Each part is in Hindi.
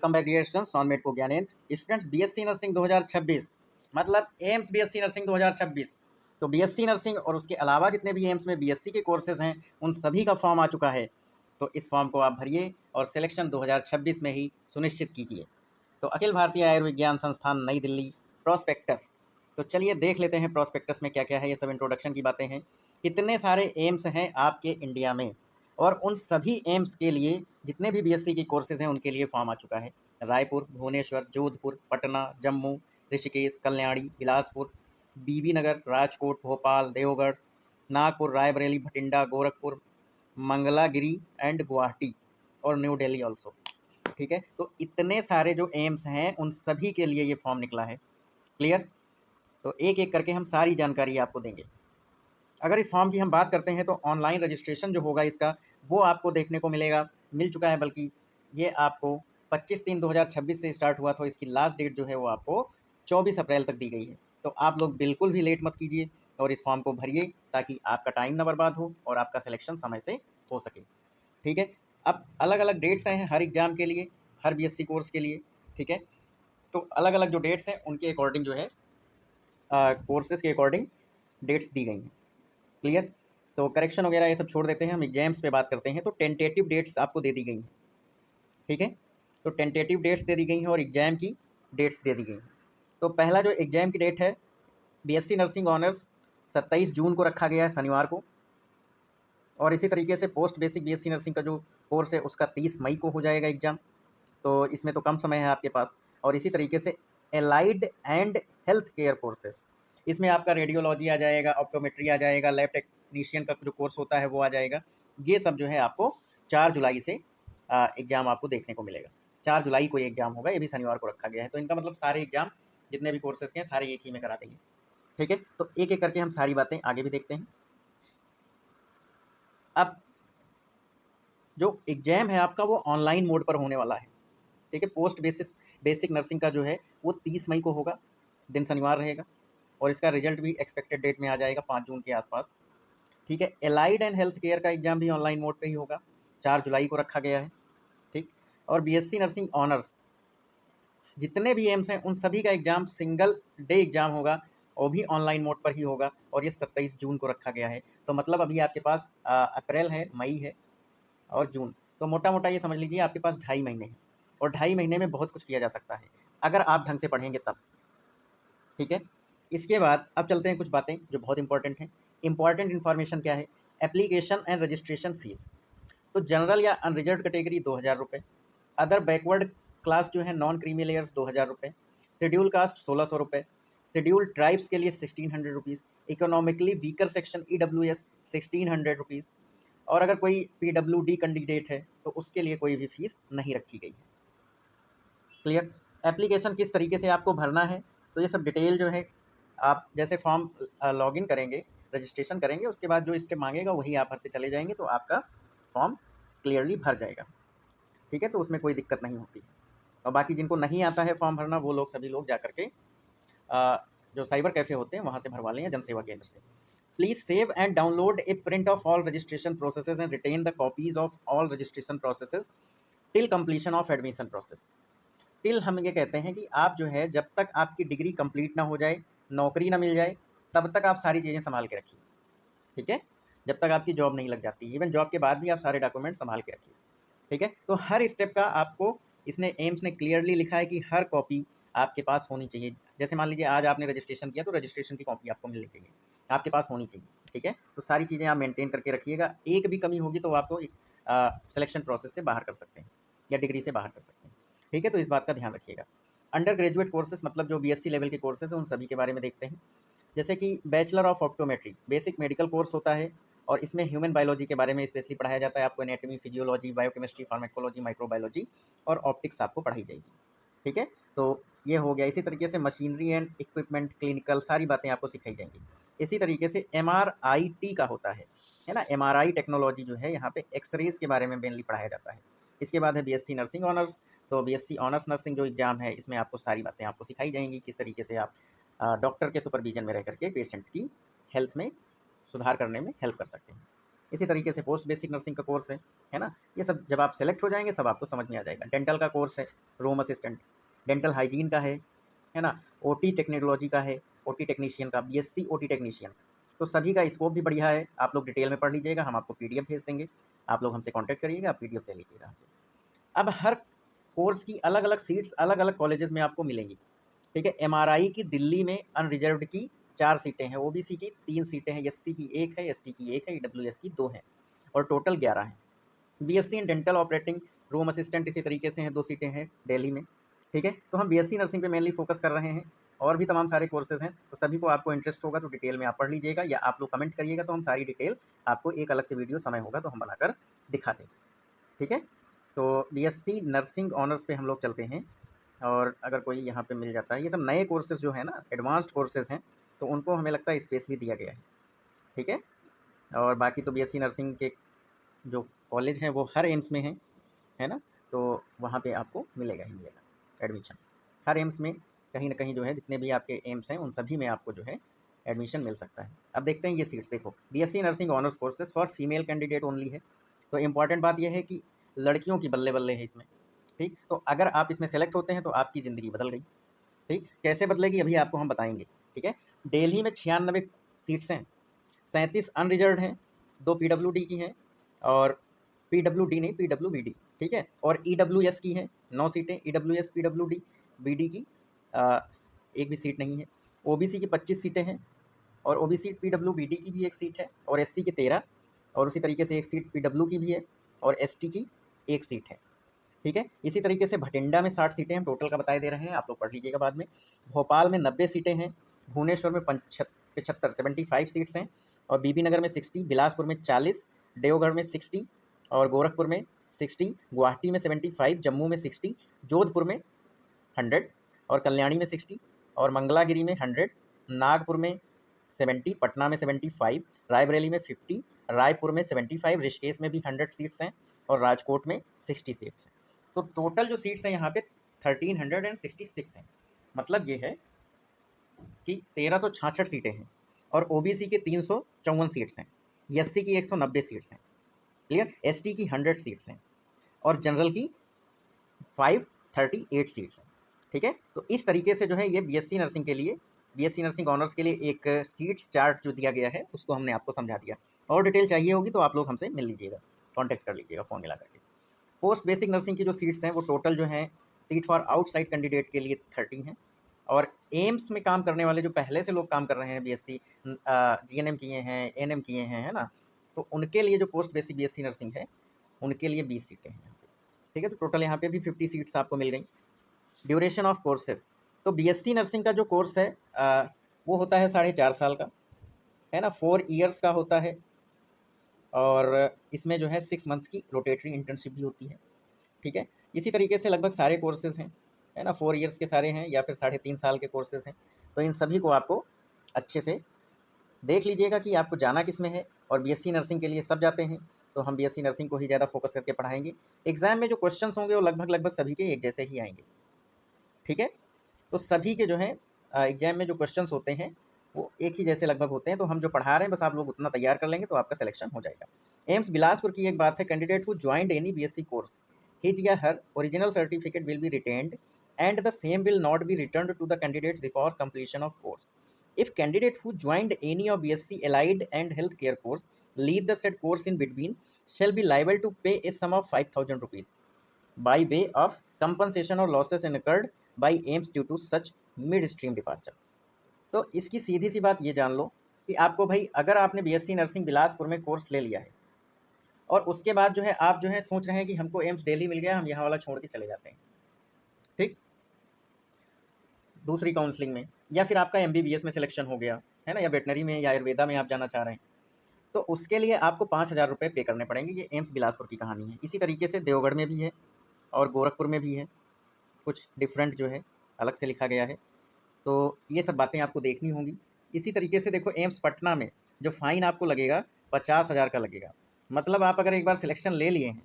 Welcome back dear students on मेड को ज्ञानेंद्र स्टूडेंट्स बीएससी नर्सिंग 2026 मतलब एम्स बीएससी नर्सिंग 2026। तो बीएससी नर्सिंग और उसके अलावा जितने भी एम्स में बीएससी के कोर्सेज हैं उन सभी का फॉर्म आ चुका है। तो इस फॉर्म को आप भरिए और सिलेक्शन 2026 में ही सुनिश्चित कीजिए। तो अखिल भारतीय आयुर्विज्ञान संस्थान नई दिल्ली प्रोस्पेक्टस। तो चलिए देख लेते हैं प्रोस्पेक्टस में क्या क्या है। ये सब इंट्रोडक्शन की बातें हैं। कितने सारे एम्स हैं आपके इंडिया में और उन सभी एम्स के लिए जितने भी बीएससी के कोर्सेज हैं उनके लिए फॉर्म आ चुका है। रायपुर, भुवनेश्वर, जोधपुर, पटना, जम्मू, ऋषिकेश, कल्याणी, बिलासपुर, बीबी नगर, राजकोट, भोपाल, देवगढ़, नागपुर, रायबरेली, भटिंडा, गोरखपुर, मंगलागिरी एंड गुवाहाटी और न्यू दिल्ली ऑल्सो। ठीक है, तो इतने सारे जो एम्स हैं उन सभी के लिए ये फॉर्म निकला है। क्लियर? तो एक एक करके हम सारी जानकारी आपको देंगे। अगर इस फॉर्म की हम बात करते हैं तो ऑनलाइन रजिस्ट्रेशन जो होगा इसका वो आपको देखने को मिलेगा, मिल चुका है। बल्कि ये आपको 25/3/2026 से स्टार्ट हुआ था। इसकी लास्ट डेट जो है वो आपको 24 अप्रैल तक दी गई है। तो आप लोग बिल्कुल भी लेट मत कीजिए और इस फॉर्म को भरिए ताकि आपका टाइम ना बर्बाद हो और आपका सिलेक्शन समय से हो सके। ठीक है, अब अलग अलग डेट्स हैं हर एग्ज़ाम के लिए, हर बीएससी कोर्स के लिए। ठीक है, तो अलग अलग जो डेट्स हैं उनके अकॉर्डिंग जो है कोर्सेज के अकॉर्डिंग डेट्स दी गई हैं। क्लियर? तो करेक्शन वगैरह ये सब छोड़ देते हैं, हम एग्जाम्स पे बात करते हैं। तो टेंटेटिव डेट्स आपको दे दी गई हैं। ठीक है, तो टेंटेटिव डेट्स दे दी गई हैं और एग्जाम की डेट्स दे दी गई हैं। तो पहला जो एग्जाम की डेट है बीएससी नर्सिंग ऑनर्स 27 जून को रखा गया है, शनिवार को। और इसी तरीके से पोस्ट बेसिक बीएससी नर्सिंग का जो कोर्स है उसका 30 मई को हो जाएगा एग्जाम। तो इसमें तो कम समय है आपके पास। और इसी तरीके से allied and health care courses, इसमें आपका रेडियोलॉजी आ जाएगा, ऑप्टोमेट्री आ जाएगा, लैब टेक्नीशियन का जो कोर्स होता है वो आ जाएगा। ये सब जो है आपको 4 जुलाई से एग्ज़ाम आपको देखने को मिलेगा। 4 जुलाई को ये एग्ज़ाम होगा, ये भी शनिवार को रखा गया है। तो इनका मतलब सारे एग्ज़ाम जितने भी कोर्सेज के हैं सारे एक ही में करा देंगे। ठीक है, तो एक एक करके हम सारी बातें आगे भी देखते हैं। अब जो एग्ज़ाम है आपका वो ऑनलाइन मोड पर होने वाला है। ठीक है, पोस्ट बेसिक नर्सिंग का जो है वो 30 मई को होगा, दिन शनिवार रहेगा। और इसका रिजल्ट भी एक्सपेक्टेड डेट में आ जाएगा 5 जून के आसपास। ठीक है, एलाइड एंड हेल्थ केयर का एग्जाम भी ऑनलाइन मोड पे ही होगा, 4 जुलाई को रखा गया है। ठीक, और बीएससी नर्सिंग ऑनर्स जितने भी एम्स हैं उन सभी का एग्जाम सिंगल डे एग्जाम होगा, वो भी ऑनलाइन मोड पर ही होगा। और ये 27 जून को रखा गया है। तो मतलब अभी आपके पास अप्रैल है, मई है और जून। तो मोटा मोटा ये समझ लीजिए आपके पास 2.5 महीने हैं। और 2.5 महीने में बहुत कुछ किया जा सकता है अगर आप ढंग से पढ़ेंगे तब। ठीक है, इसके बाद अब चलते हैं कुछ बातें जो बहुत इंपॉर्टेंट हैं। इंपॉर्टेंट इन्फॉर्मेशन क्या है? Application and registration fees. तो जनरल या अनरिजर्व कैटेगरी 2,000 रुपये, अदर बैकवर्ड क्लास जो है नॉन क्रीमी लेयर्स 2,000 रुपये, शेड्यूल कास्ट 1,600 रुपये, शेड्यूल ट्राइब्स के लिए 1,600 rupees, economically weaker section EWS 1,600 rupees. और अगर कोई PWD कैंडिडेट है तो उसके लिए कोई भी फीस नहीं रखी गई है। क्लियर? एप्लीकेशन किस तरीके से आपको भरना है तो ये सब डिटेल जो है आप जैसे फॉर्म लॉगिन करेंगे, रजिस्ट्रेशन करेंगे, उसके बाद जो स्टेप मांगेगा वही आप भरते चले जाएंगे तो आपका फॉर्म क्लियरली भर जाएगा। ठीक है, तो उसमें कोई दिक्कत नहीं होती। और बाकी जिनको नहीं आता है फॉर्म भरना वो लोग सभी लोग जा करके जो साइबर कैफ़े होते हैं वहाँ से भरवा लें या जनसेवा केंद्र से। Please save and download a print of all registration processes and retain the copies of all registration processes till completion of admission process. Till हम ये कहते हैं कि आप जो है जब तक आपकी डिग्री कंप्लीट ना हो जाए, नौकरी ना मिल जाए, तब तक आप सारी चीज़ें संभाल के रखिए। ठीक है, जब तक आपकी जॉब नहीं लग जाती, इवन जॉब के बाद भी आप सारे डॉक्यूमेंट संभाल के रखिए। ठीक है, तो हर स्टेप का आपको इसने एम्स ने क्लियरली लिखा है कि हर कॉपी आपके पास होनी चाहिए। जैसे मान लीजिए आज आपने रजिस्ट्रेशन किया तो रजिस्ट्रेशन की कॉपी आपको मिलनी चाहिए, आपके पास होनी चाहिए। ठीक है, तो सारी चीज़ें आप मेंटेन करके रखिएगा। एक भी कमी होगी तो आपको सिलेक्शन प्रोसेस से बाहर कर सकते हैं या डिग्री से बाहर कर सकते हैं। ठीक है, तो इस बात का ध्यान रखिएगा। अंडर ग्रेजुएट कोर्सेज मतलब जो बीएससी लेवल के कोर्सेज हैं उन सभी के बारे में देखते हैं। जैसे कि bachelor of optometry basic medical course होता है और इसमें ह्यूमन बायोलॉजी के बारे में स्पेशली पढ़ाया जाता है। आपको anatomy, physiology, biochemistry, pharmacology, microbiology और ऑप्टिक्स आपको पढ़ाई जाएगी। ठीक है, तो ये हो गया। इसी तरीके से मशीनरी एंड इक्विपमेंट, क्लिनिकल, सारी बातें आपको सिखाई जाएंगी। इसी तरीके से MRIT का होता है ना, MRI टेक्नोलॉजी जो है यहाँ पे एक्सरेज के बारे में मेनली पढ़ाया जाता है। इसके बाद है बीएससी नर्सिंग ऑनर्स। तो बीएससी ऑनर्स नर्सिंग जो एग्जाम है इसमें आपको सारी बातें आपको सिखाई जाएंगी, किस तरीके से आप डॉक्टर के सुपरविजन में रह करके पेशेंट की हेल्थ में सुधार करने में हेल्प कर सकते हैं। इसी तरीके से पोस्ट बेसिक नर्सिंग का कोर्स है ना। ये सब जब आप सेलेक्ट हो जाएंगे सब आपको समझ में आ जाएगा। डेंटल का कोर्स है, रूम असिस्टेंट, डेंटल हाइजीन का है ना, ओटी टेक्नोलॉजी का है, ओटी टेक्नीशियन का, बीएससी ओटी टेक्नीशियन। तो सभी का स्कोप भी बढ़िया है, आप लोग डिटेल में पढ़ लीजिएगा, हम आपको पीडीएफ भेज देंगे, आप लोग हमसे कॉन्टैक्ट करिएगा, आप पीडीएफ ले लीजिएगा हमसे। अब हर कोर्स की अलग अलग सीट्स अलग अलग कॉलेजेस में आपको मिलेंगी, ठीक है। एमआरआई की दिल्ली में अनरिजर्व्ड की 4 सीटें हैं, ओबीसी की 3 सीटें हैं, एससी की 1 है, एसटी की 1 है, ईडब्ल्यूएस की 2 हैं, और टोटल 11 हैं। BSc in dental operating room assistant इसी तरीके से हैं, 2 सीटें हैं दिल्ली में, ठीक है। तो हम बीएससी नर्सिंग पे मेनली फोकस कर रहे हैं, और भी तमाम सारे कोर्सेज हैं, तो सभी को आपको इंटरेस्ट होगा तो डिटेल में आप पढ़ लीजिएगा, या आप लोग कमेंट करिएगा तो हम सारी डिटेल आपको एक अलग से वीडियो समय होगा तो हम बनाकर दिखा दें, ठीक है। तो बीएससी नर्सिंग ऑनर्स पे हम लोग चलते हैं, और अगर कोई यहाँ पे मिल जाता है, ये सब नए कोर्सेज जो है ना, एडवांस्ड कोर्सेज हैं, तो उनको हमें लगता है स्पेशली दिया गया है, ठीक है। और बाकी तो बीएससी नर्सिंग के जो कॉलेज हैं वो हर एम्स में हैं, है ना, तो वहाँ पे आपको मिलेगा ही मिलेगा एडमिशन। हर एम्स में कहीं ना कहीं जो है, जितने भी आपके एम्स हैं उन सभी में आपको जो है एडमिशन मिल सकता है। अब देखते हैं ये सीट्स, देखो BSc nursing honours courses for female candidate only है। तो इम्पॉर्टेंट बात यह है कि लड़कियों की बल्ले बल्ले है इसमें, ठीक। तो अगर आप इसमें सेलेक्ट होते हैं तो आपकी ज़िंदगी बदल गई, ठीक। कैसे बदलेगी अभी आपको हम बताएंगे, ठीक है। दिल्ली में 96 सीट्स हैं, 37 अनरिजर्व्ड हैं, 2 पीडब्ल्यूडी की हैं, और पीडब्ल्यूडी नहीं पीडब्ल्यूबीडी, ठीक है। और ईडब्ल्यूएस की हैं 9 सीटें, ईडब्ल्यूएस पीडब्ल्यूडी बीडी की एक भी सीट नहीं है। ओबीसी की 25 सीटें हैं, और ओबीसी पीडब्ल्यूबीडी की भी एक सीट है, और एससी की 13, और उसी तरीके से एक सीट पीडब्ल्यू की भी है, और एसटी की एक सीट है, ठीक है। इसी तरीके से भटिंडा में 60 सीटें हम टोटल का बताए दे रहे हैं, आप लोग पढ़ लीजिएगा बाद में। भोपाल में 90 सीटें हैं, भुवनेश्वर में 75 75 सीट्स हैं, और बीबी नगर में 60, बिलासपुर में 40, देवगढ़ में 60, और गोरखपुर में 60, गुवाहाटी में 75, जम्मू में 60, जोधपुर में 100, और कल्याणी में 60, और मंगलागिरी में 100, नागपुर में 70, पटना में 75, रायबरेली में 50, रायपुर में 75, ऋषिकेश में भी 100 सीट्स हैं, और राजकोट में 60 सीट्स हैं। तो टोटल जो सीट्स हैं यहाँ पे 1366 हैं। मतलब ये है कि 1366 सीटें हैं, और ओबीसी के 354 सीट्स हैं, एससी की 190 सीट्स हैं, क्लियर, एसटी की 100 सीट्स हैं, और जनरल की 538 सीट्स हैं, ठीक है। तो इस तरीके से जो है ये बीएससी नर्सिंग के लिए, बीएससी नर्सिंग ऑनर्स के लिए एक सीट्स चार्ट जो दिया गया है उसको हमने आपको समझा दिया। और डिटेल चाहिए होगी तो आप लोग हमसे मिल लीजिएगा, कॉन्टैक्ट कर लीजिएगा फ़ोन मिला करके। पोस्ट बेसिक नर्सिंग की जो सीट्स हैं वो टोटल जो हैं, सीट फॉर आउटसाइड कैंडिडेट के लिए 30 हैं, और एम्स में काम करने वाले जो पहले से लोग काम कर रहे हैं, बीएससी जीएनएम किए हैं, एएनएम किए हैं, है ना, तो उनके लिए जो पोस्ट बेसिक बीएससी नर्सिंग है उनके लिए 20 सीटें हैं यहाँ पे, ठीक है। तो टोटल यहाँ पे भी 50 सीट्स आपको मिल गई। ड्यूरेशन ऑफ कोर्सेज, तो बीएससी नर्सिंग का जो कोर्स है वो होता है 4.5 साल का, है ना, 4 ईयर्स का होता है, और इसमें जो है 6 मंथ्स की रोटेटरी इंटर्नशिप भी होती है, ठीक है। इसी तरीके से लगभग सारे कोर्सेज हैं, है ना, 4 ईयर्स के सारे हैं, या फिर 3.5 साल के कोर्सेज हैं। तो इन सभी को आपको अच्छे से देख लीजिएगा कि आपको जाना किस में है, और बीएससी नर्सिंग के लिए सब जाते हैं, तो हम बीएससी नर्सिंग को ही ज़्यादा फोकस करके पढ़ाएंगे। एग्जाम में जो क्वेश्चंस होंगे वो लगभग लगभग सभी के एक जैसे ही आएंगे, ठीक है। तो सभी के जो है एग्जाम में जो क्वेश्चंस होते हैं वो एक ही जैसे लगभग होते हैं, तो हम जो पढ़ा रहे हैं बस आप लोग उतना तैयार कर लेंगे तो आपका सिलेक्शन हो जाएगा। एम्स बिलासपुर की एक बात है, candidate who joined any BSc course, his या her original certificate will be retained and the same will not be returned to the candidate before completion of course. If candidate who joined any of BSc allied and healthcare course leave the said course in between shall be liable to pay a sum of 5,000 rupees by way of compensation or losses incurred by AIMS due to such midstream departure. तो इसकी सीधी सी बात ये जान लो कि आपको भाई, अगर आपने बीएससी नर्सिंग बिलासपुर में कोर्स ले लिया है, और उसके बाद जो है आप जो है सोच रहे हैं कि हमको एम्स दिल्ली मिल गया, हम यहाँ वाला छोड़ के चले जाते हैं, ठीक, दूसरी काउंसलिंग में, या फिर आपका एमबीबीएस में सिलेक्शन हो गया है ना, या वेटनरी में या आयुर्वेदा में आप जाना चाह रहे हैं, तो उसके लिए आपको 5,000 रुपये पे करने पड़ेंगे। ये एम्स बिलासपुर की कहानी है। इसी तरीके से देवगढ़ में भी है, और गोरखपुर में भी है, कुछ डिफरेंट जो है अलग से लिखा गया है, तो ये सब बातें आपको देखनी होंगी। इसी तरीके से देखो, एम्स पटना में जो फ़ाइन आपको लगेगा 50,000 का लगेगा। मतलब आप अगर एक बार सिलेक्शन ले लिए हैं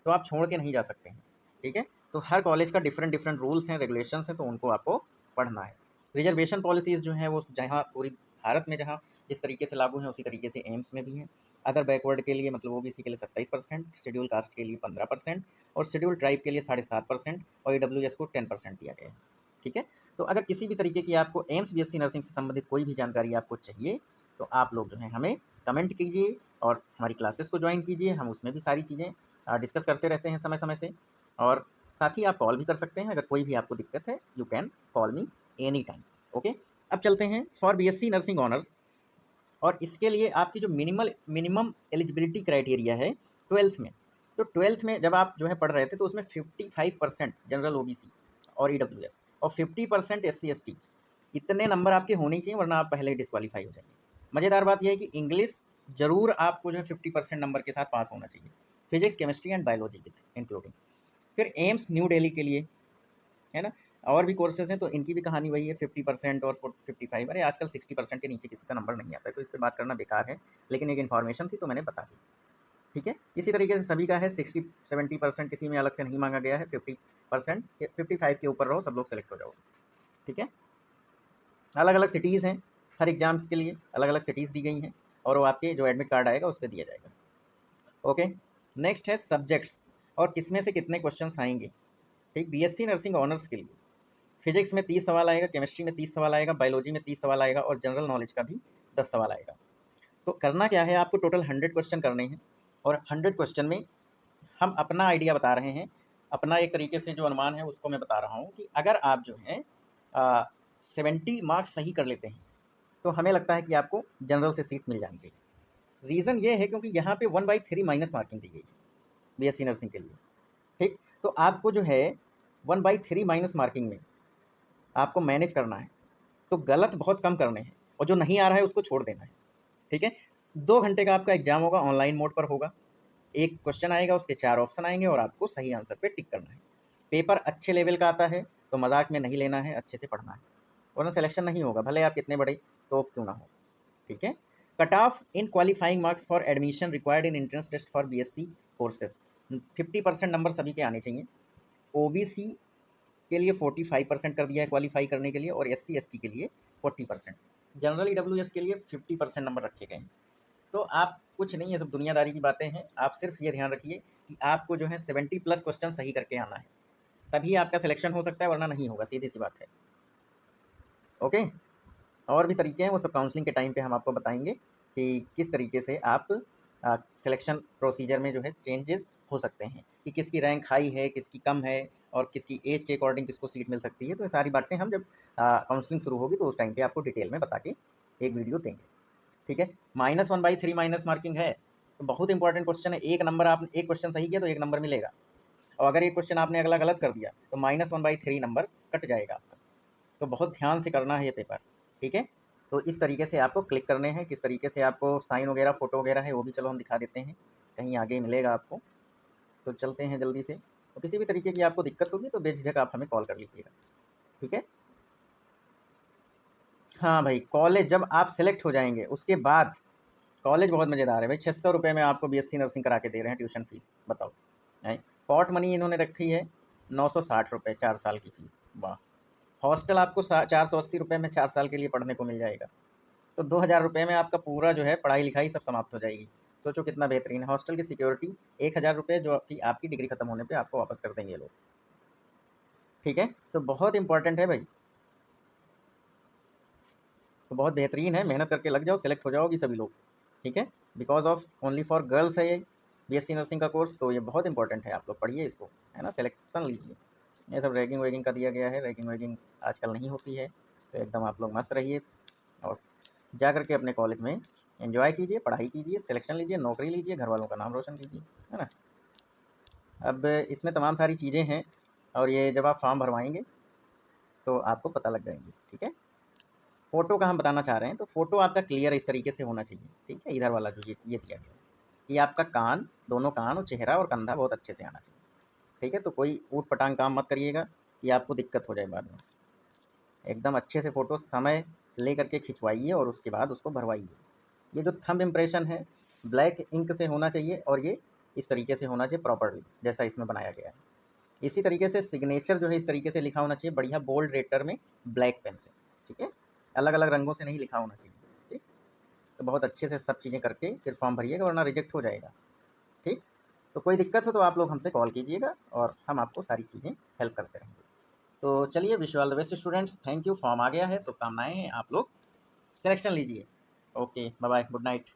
तो आप छोड़ के नहीं जा सकते हैं, ठीक है। तो हर कॉलेज का डिफरेंट डिफरेंट रूल्स हैं, रेगुलेशंस हैं, तो उनको आपको पढ़ना है। रिजर्वेशन पॉलिसीज़ जो हैं वो जहाँ पूरी भारत में जहाँ जिस तरीके से लागू हैं उसी तरीके से एम्स में भी हैं। अदर बैकवर्ड के लिए मतलब ओबीसी के लिए 27%, शेड्यूल कास्ट के लिए 15% और शेड्यूल ट्राइब के लिए 7.5% और ईडब्ल्यूएस को 10% दिया गया है। ठीक है, तो अगर किसी भी तरीके की आपको एम्स बीएससी नर्सिंग से संबंधित कोई भी जानकारी आपको चाहिए तो आप लोग जो है हमें कमेंट कीजिए और हमारी क्लासेस को ज्वाइन कीजिए। हम उसमें भी सारी चीज़ें डिस्कस करते रहते हैं समय समय से, और साथ ही आप कॉल भी कर सकते हैं। अगर कोई भी आपको दिक्कत है you can call me any time. Okay, अब चलते हैं फॉर बीएससी नर्सिंग ऑनर्स, और इसके लिए आपकी जो मिनिमम एलिजिबिलिटी क्राइटेरिया है 12th में, तो 12th में जब आप जो है पढ़ रहे थे तो उसमें 55% जनरल ओबीसी और ईडब्ल्यूएस और 50% एससी एसटी, इतने नंबर आपके होने चाहिए वरना आप पहले डिस्क्वालीफाई हो जाएंगे। मज़ेदार बात यह है कि इंग्लिश जरूर आपको जो है 50% नंबर के साथ पास होना चाहिए, physics chemistry and biology with including. फिर एम्स न्यू दिल्ली के लिए है ना, और भी कोर्सेज हैं तो इनकी भी कहानी वही है, 50% और 55। अरे आजकल 60% के नीचे किसी का नंबर नहीं आता है, तो इस पर बात करना बेकार है, लेकिन एक इन्फॉर्मेशन थी तो मैंने बता दी। ठीक है, इसी तरीके से सभी का है 60-70%, किसी में अलग से नहीं मांगा गया है। 50%, 55 के ऊपर रहो, सब लोग सेलेक्ट हो जाओ। ठीक है, अलग अलग सिटीज़ हैं, हर एग्जाम्स के लिए अलग अलग सिटीज़ दी गई हैं और वो आपके जो एडमिट कार्ड आएगा उस पर दिया जाएगा। ओके, नेक्स्ट है सब्जेक्ट्स और किसमें से कितने क्वेश्चन आएंगे। ठीक, बीएससी नर्सिंग ऑनर्स के लिए फिजिक्स में 30 सवाल आएगा, केमिस्ट्री में 30 सवाल आएगा, बायोलॉजी में 30 सवाल आएगा और जनरल नॉलेज का भी 10 सवाल आएगा। तो करना क्या है, आपको टोटल 100 क्वेश्चन करने हैं और 100 क्वेश्चन में हम अपना आइडिया बता रहे हैं, अपना एक तरीके से जो अनुमान है उसको मैं बता रहा हूँ कि अगर आप जो है 70 मार्क्स सही कर लेते हैं तो हमें लगता है कि आपको जनरल से सीट मिल जानी चाहिए। रीज़न ये है क्योंकि यहाँ पे 1/3 माइनस मार्किंग दी गई है बीएससी नर्सिंग के लिए। ठीक, तो आपको जो है 1/3 माइनस मार्किंग में आपको मैनेज करना है, तो गलत बहुत कम करने हैं और जो नहीं आ रहा है उसको छोड़ देना है। ठीक है, 2 घंटे का आपका एग्जाम होगा, ऑनलाइन मोड पर होगा। एक क्वेश्चन आएगा, उसके 4 ऑप्शन आएंगे और आपको सही आंसर पे टिक करना है। पेपर अच्छे लेवल का आता है तो मजाक में नहीं लेना है, अच्छे से पढ़ना है, वरना सिलेक्शन नहीं होगा, भले आप कितने बड़े तो क्यों ना हो। ठीक है, cut off in qualifying marks for admission required in entrance test for BSc courses, 50% number सभी के आने चाहिए। ओबीसी के लिए 45% कर दिया है क्वालिफाई करने के लिए और एससी एसटी के लिए 40%, जनरल ईडब्ल्यूएस के लिए 50% नंबर रखे गए हैं। तो आप कुछ नहीं, ये सब दुनियादारी की बातें हैं, आप सिर्फ ये ध्यान रखिए कि आपको जो है 70+ क्वेश्चन सही करके आना है, तभी आपका सिलेक्शन हो सकता है वरना नहीं होगा, सीधी सी बात है। ओके, और भी तरीके हैं वो सब काउंसलिंग के टाइम पे हम आपको बताएंगे कि किस तरीके से आप सिलेक्शन प्रोसीजर में जो है चेंजेस हो सकते हैं, कि किसकी रैंक हाई है, किसकी कम है और किसकी एज के अकॉर्डिंग किसको सीट मिल सकती है। तो ये सारी बातें हम जब काउंसलिंग शुरू होगी तो उस टाइम पे आपको डिटेल में बता के एक वीडियो देंगे। ठीक है, -1/3 माइनस मार्किंग है तो बहुत इंपॉर्टेंट क्वेश्चन है। एक नंबर, आप एक क्वेश्चन सही किया तो 1 नंबर मिलेगा, और अगर एक क्वेश्चन आपने अगला गलत कर दिया तो -1/3 नंबर कट जाएगा आपका। तो बहुत ध्यान से करना है ये पेपर। ठीक है, तो इस तरीके से आपको क्लिक करने हैं, किस तरीके से आपको साइन वगैरह फ़ोटो वगैरह है वो भी चलो हम दिखा देते हैं, कहीं आगे मिलेगा आपको। तो चलते हैं जल्दी से, तो किसी भी तरीके की आपको दिक्कत होगी तो बेझिझक आप हमें कॉल कर लीजिएगा। ठीक है, हाँ भाई, कॉलेज जब आप सेलेक्ट हो जाएंगे उसके बाद कॉलेज बहुत मज़ेदार है भाई। 600 रुपये में आपको बीएससी नर्सिंग करा के दे रहे हैं ट्यूशन फीस, बताओ। है, पॉट मनी इन्होंने रखी है 960 रुपये 4 साल की फ़ीस। वाह, हॉस्टल आपको 480 रुपये में 4 साल के लिए पढ़ने को मिल जाएगा। तो 2000 रुपये में आपका पूरा जो है पढ़ाई लिखाई सब समाप्त हो जाएगी। सोचो कितना बेहतरीन है। हॉस्टल की सिक्योरिटी 1000 रुपये जो कि आपकी डिग्री खत्म होने पे आपको वापस कर देंगे लोग। ठीक है, तो बहुत इंपॉर्टेंट है भाई, तो बहुत बेहतरीन है, मेहनत करके लग जाओ, सेलेक्ट हो जाओगी सभी लोग। ठीक है, because of only for girls है ये बीएससी नर्सिंग का कोर्स, तो ये बहुत इंपॉर्टेंट है, आप लोग पढ़िए इसको, है ना, सिलेक्शन लीजिए। ये सब रैगिंग वैगिंग का दिया गया है, रैगिंग वैगिंग आजकल नहीं होती है, तो एकदम आप लोग मस्त रहिए और जा करके अपने कॉलेज में एंजॉय कीजिए, पढ़ाई कीजिए, सिलेक्शन लीजिए, नौकरी लीजिए, घर वालों का नाम रोशन कीजिए, है ना। अब इसमें तमाम सारी चीज़ें हैं और ये जब आप फॉर्म भरवाएंगे तो आपको पता लग जाएंगी। ठीक है, फ़ोटो का हम बताना चाह रहे हैं, तो फ़ोटो आपका क्लियर इस तरीके से होना चाहिए। ठीक है, इधर वाला जो ये दिया गया है, ये आपका कान, दोनों कान और चेहरा और कंधा बहुत अच्छे से आना चाहिए। ठीक है, तो कोई ऊट पटांग काम मत करिएगा कि आपको दिक्कत हो जाए बाद में। एकदम अच्छे से फ़ोटो समय ले करके खिंचवाइए और उसके बाद उसको भरवाइए। ये जो थंब इम्प्रेशन है ब्लैक इंक से होना चाहिए और ये इस तरीके से होना चाहिए प्रॉपर्ली, जैसा इसमें बनाया गया है। इसी तरीके से सिग्नेचर जो है इस तरीके से लिखा होना चाहिए, बढ़िया बोल्ड लेटर में ब्लैक पेन से। ठीक है, अलग अलग रंगों से नहीं लिखा होना चाहिए। ठीक, तो बहुत अच्छे से सब चीज़ें करके फिर फॉर्म भरिएगा, वरना रिजेक्ट हो जाएगा। ठीक, तो कोई दिक्कत हो तो आप लोग हमसे कॉल कीजिएगा और हम आपको सारी चीज़ें हेल्प करते रहेंगे। तो चलिए, wish you all the best students, thank you. Form आ गया है, शुभकामनाएँ हैं, आप लोग सिलेक्शन लीजिए। Okay, bye bye, good night.